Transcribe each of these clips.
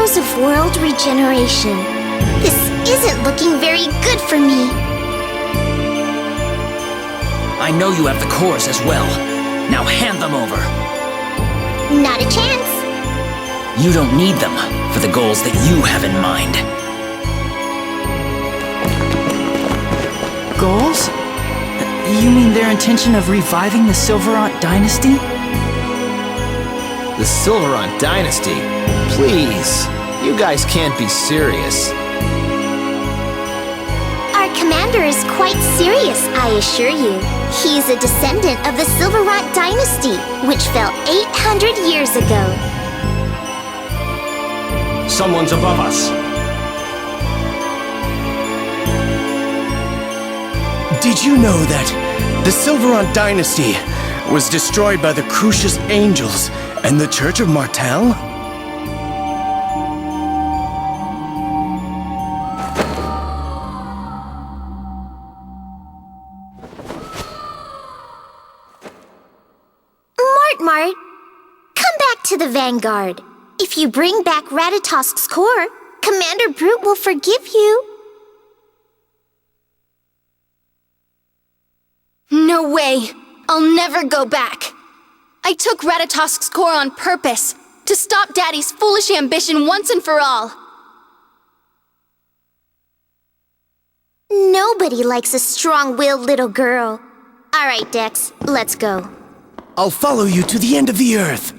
Powers of world regeneration. This isn't looking very good for me. I know you have the cores as well. Now hand them over. Not a chance. You don't need them for the goals that you have in mind. Goals? You mean their intention of reviving the Silverant dynasty? The Silverant dynasty? Please, you guys can't be serious. Our commander is quite serious, I assure you. He's a descendant of the Silverant dynasty, which fell 800 years ago. Someone's above us. Did you know that the Silverant dynasty was destroyed by the Crucius Angels and the Church of Martel? Mart, come back to the vanguard. If you bring back Ratatosk's core, Commander Brute will forgive you. No way! I'll never go back! I took Ratatosk's core on purpose, to stop Daddy's foolish ambition once and for all. Nobody likes a strong-willed little girl. All right, Dex, let's go. I'll follow you to the end of the earth.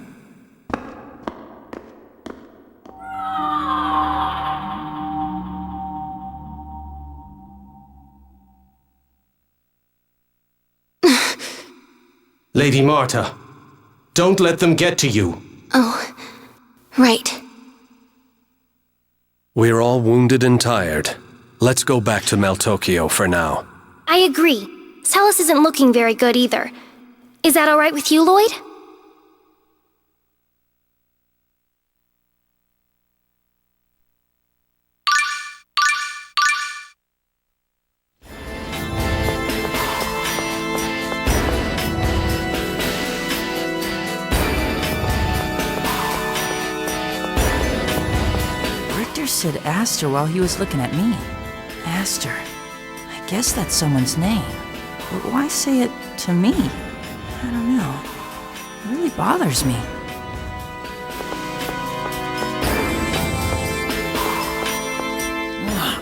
Lady Marta, don't let them get to you. Oh, right. We're all wounded and tired. Let's go back to Maltokio for now. I agree. Seles isn't looking very good either. Is that all right with you, Lloyd? Richter said Aster while he was looking at me. Aster. I guess that's someone's name. But why say it to me? I don't know. It really bothers me.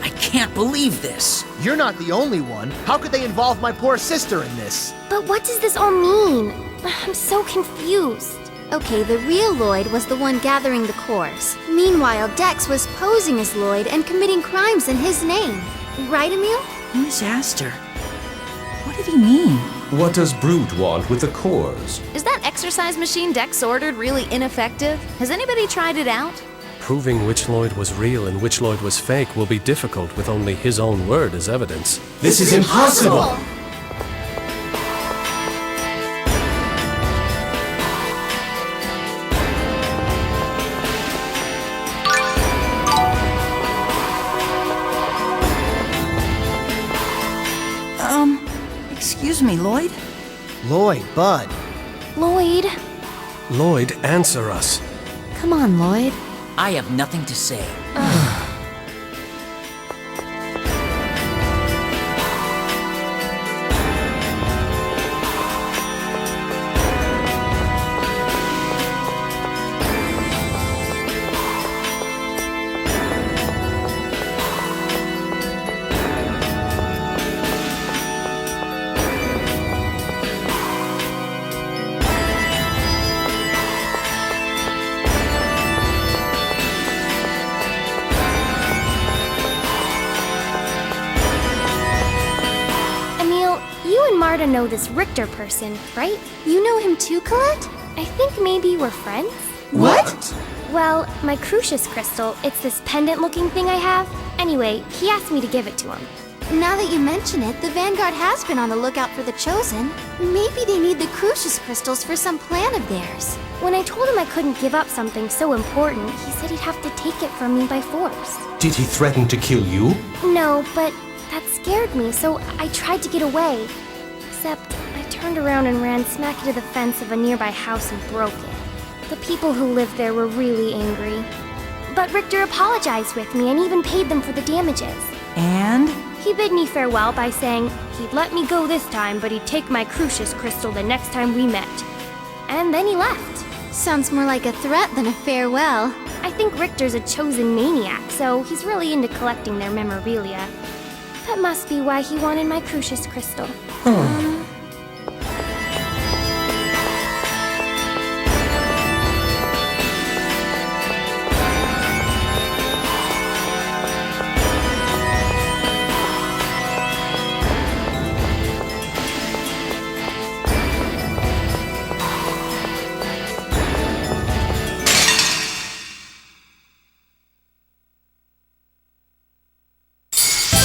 I can't believe this. You're not the only one. How could they involve my poor sister in this? But what does this all mean? I'm so confused. Okay, the real Lloyd was the one gathering the cores. Meanwhile, Dex was posing as Lloyd and committing crimes in his name. Right, Emil? Who is Aster? What did he mean? What does Brute want with the cores? Is that exercise machine Dex ordered really ineffective? Has anybody tried it out? Proving which Lloyd was real and which Lloyd was fake will be difficult with only his own word as evidence. This is impossible! Excuse me, Lloyd? Lloyd, bud. Lloyd? Lloyd, answer us. Come on, Lloyd. I have nothing to say. Marta know this Richter person, right? You know him too, Colette? I think maybe we're friends. What? Well, my Crucius crystal, it's this pendant-looking thing I have. Anyway, he asked me to give it to him. Now that you mention it, the Vanguard has been on the lookout for the Chosen. Maybe they need the Crucius crystals for some plan of theirs. When I told him I couldn't give up something so important, he said he'd have to take it from me by force. Did he threaten to kill you? No, but that scared me, so I tried to get away. Except, I turned around and ran smack into the fence of a nearby house and broke it. The people who lived there were really angry. But Richter apologized with me and even paid them for the damages. And? He bid me farewell by saying he'd let me go this time, but he'd take my Crucius crystal the next time we met. And then he left. Sounds more like a threat than a farewell. I think Richter's a chosen maniac, so he's really into collecting their memorabilia. That must be why he wanted my Crucius crystal.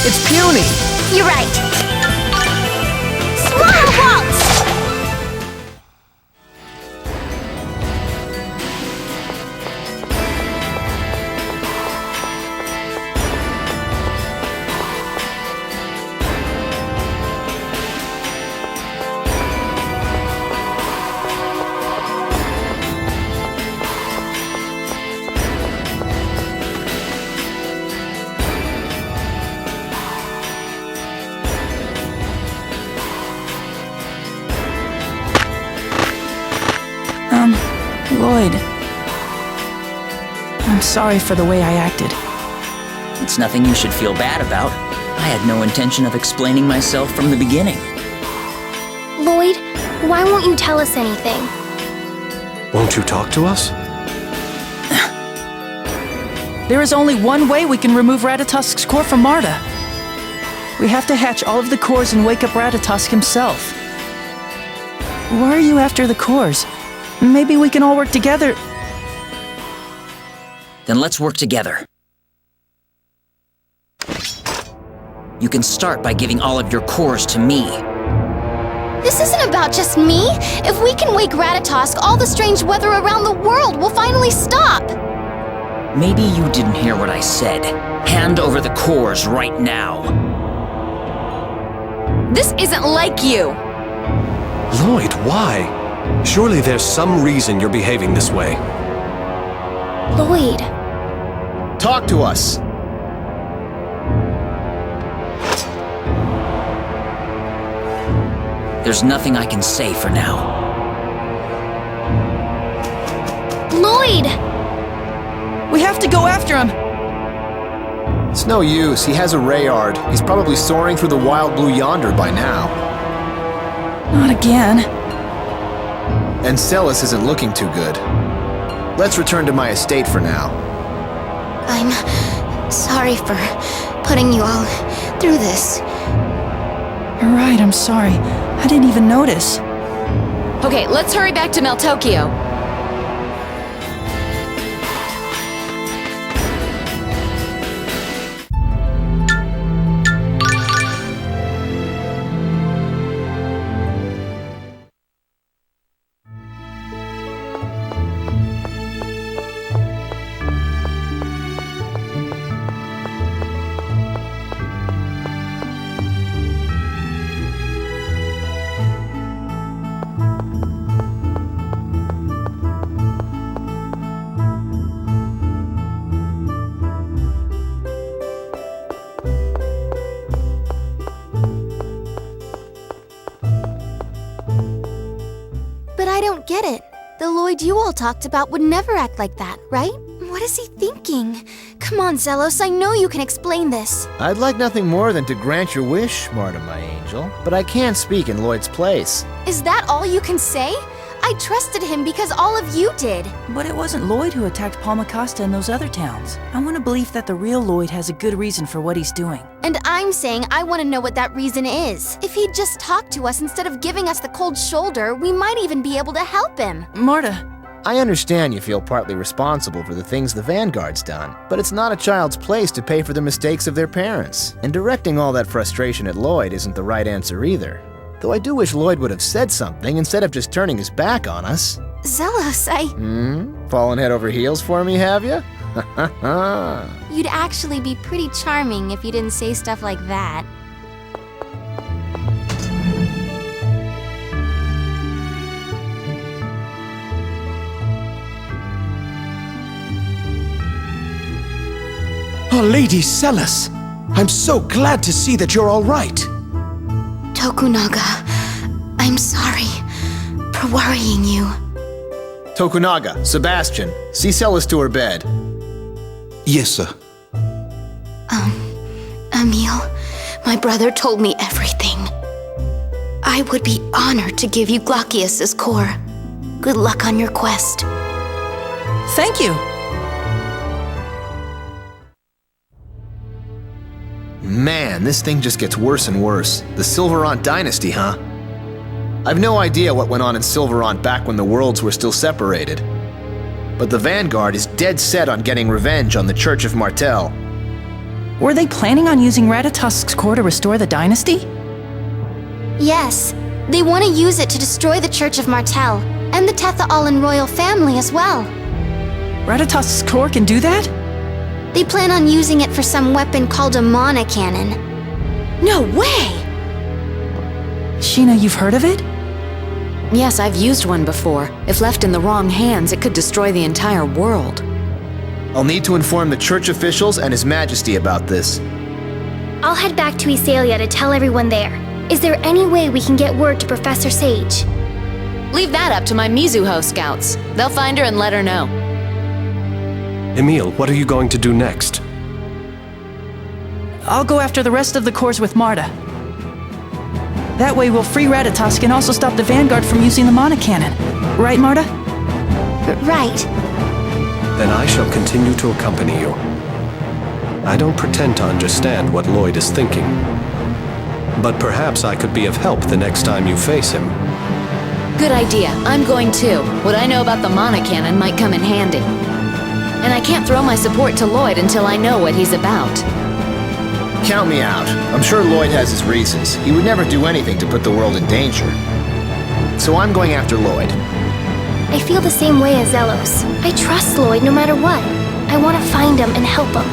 It's puny! You're right. Swallow waltz! Lloyd. I'm sorry for the way I acted. It's nothing you should feel bad about. I had no intention of explaining myself from the beginning. Lloyd, why won't you tell us anything? Won't you talk to us? There is only one way we can remove Ratatosk's core from Marta. We have to hatch all of the cores and wake up Ratatosk himself. Why are you after the cores? Maybe we can all work together. Then let's work together. You can start by giving all of your cores to me. This isn't about just me. If we can wake Ratatosk, all the strange weather around the world will finally stop. Maybe you didn't hear what I said. Hand over the cores right now. This isn't like you! Lloyd, why? Surely there's some reason you're behaving this way. Lloyd. Talk to us! There's nothing I can say for now. Lloyd! We have to go after him! It's no use, he has a Rayard. He's probably soaring through the wild blue yonder by now. Not again. And Seles isn't looking too good. Let's return to my estate for now. I'm sorry for putting you all through this. You're right, I'm sorry. I didn't even notice. Okay, let's hurry back to Meltokio. But I don't get it. The Lloyd you all talked about would never act like that, right? What is he thinking? Come on, Zelos, I know you can explain this. I'd like nothing more than to grant your wish, Marta, my angel. But I can't speak in Lloyd's place. Is that all you can say? I trusted him because all of you did. But it wasn't Lloyd who attacked Palmacasta and those other towns. I want to believe that the real Lloyd has a good reason for what he's doing. And I'm saying I want to know what that reason is. If he'd just talked to us instead of giving us the cold shoulder, we might even be able to help him. Marta. I understand you feel partly responsible for the things the vanguard's done, but it's not a child's place to pay for the mistakes of their parents. And directing all that frustration at Lloyd isn't the right answer either. Though I do wish Lloyd would have said something instead of just turning his back on us. Zelos, Fallen head over heels for me, have you? You'd actually be pretty charming if you didn't say stuff like that. Oh, Lady Seles, I'm so glad to see that you're all right. Tokunaga, I'm sorry for worrying you. Tokunaga, Sebastian, see Seles to her bed. Yes, sir. Emil, my brother told me everything. I would be honored to give you Glaucius's core. Good luck on your quest. Thank you. Man, this thing just gets worse and worse. The Sylvarant dynasty, huh? I've no idea what went on in Sylvarant back when the worlds were still separated. But the Vanguard is dead set on getting revenge on the Church of Martel. Were they planning on using Ratatosk's core to restore the dynasty? Yes, they want to use it to destroy the Church of Martel, and the Tetha'alan royal family as well. Ratatosk's core can do that? They plan on using it for some weapon called a mana cannon. No way! Sheena, you've heard of it? Yes, I've used one before. If left in the wrong hands, it could destroy the entire world. I'll need to inform the church officials and His Majesty about this. I'll head back to Isalia to tell everyone there. Is there any way we can get word to Professor Sage? Leave that up to my Mizuho scouts. They'll find her and let her know. Emil, what are you going to do next? I'll go after the rest of the cores with Marta. That way we'll free Ratatosk and also stop the Vanguard from using the mana cannon. Right, Marta? Right. Then I shall continue to accompany you. I don't pretend to understand what Lloyd is thinking. But perhaps I could be of help the next time you face him. Good idea. I'm going too. What I know about the mana cannon might come in handy. And I can't throw my support to Lloyd until I know what he's about. Count me out. I'm sure Lloyd has his reasons. He would never do anything to put the world in danger. So I'm going after Lloyd. I feel the same way as Zelos. I trust Lloyd no matter what. I want to find him and help him.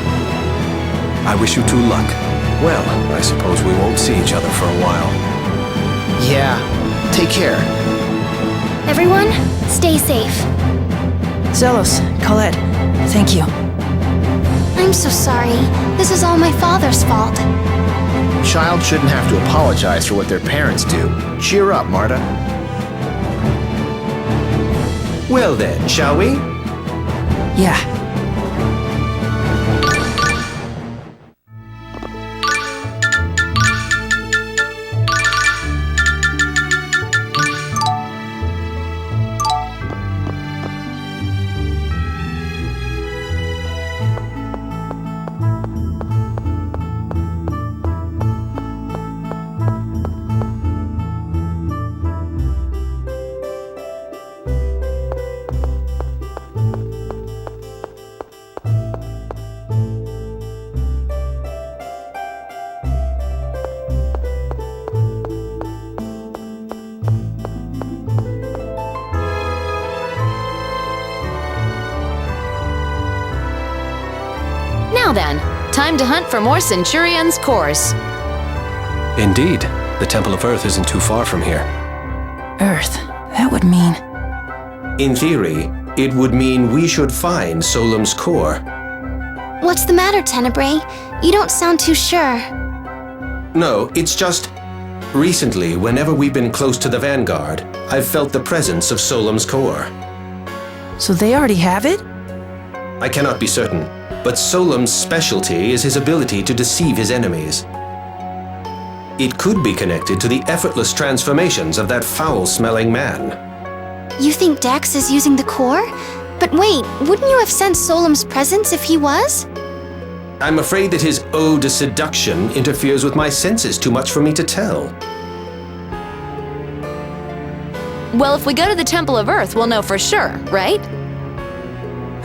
I wish you 2 luck. Well, I suppose we won't see each other for a while. Yeah, take care. Everyone, stay safe. Zelos, Colette, thank you. I'm so sorry. This is all my father's fault. A child shouldn't have to apologize for what their parents do. Cheer up, Marta. Well then, shall we? Yeah. Now then, time to hunt for more Centurion's cores. Indeed, the Temple of Earth isn't too far from here. Earth. That would mean... In theory, it would mean we should find Solemn's core. What's the matter, Tenebrae? You don't sound too sure. No, it's just... Recently, whenever we've been close to the Vanguard, I've felt the presence of Solemn's core. So they already have it? I cannot be certain, but Solemn's specialty is his ability to deceive his enemies. It could be connected to the effortless transformations of that foul-smelling man. You think Dax is using the core? But wait, wouldn't you have sensed Solemn's presence if he was? I'm afraid that his ode to seduction interferes with my senses too much for me to tell. Well, if we go to the Temple of Earth, we'll know for sure, right?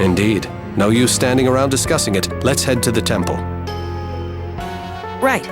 Indeed. No use standing around discussing it. Let's head to the temple. Right.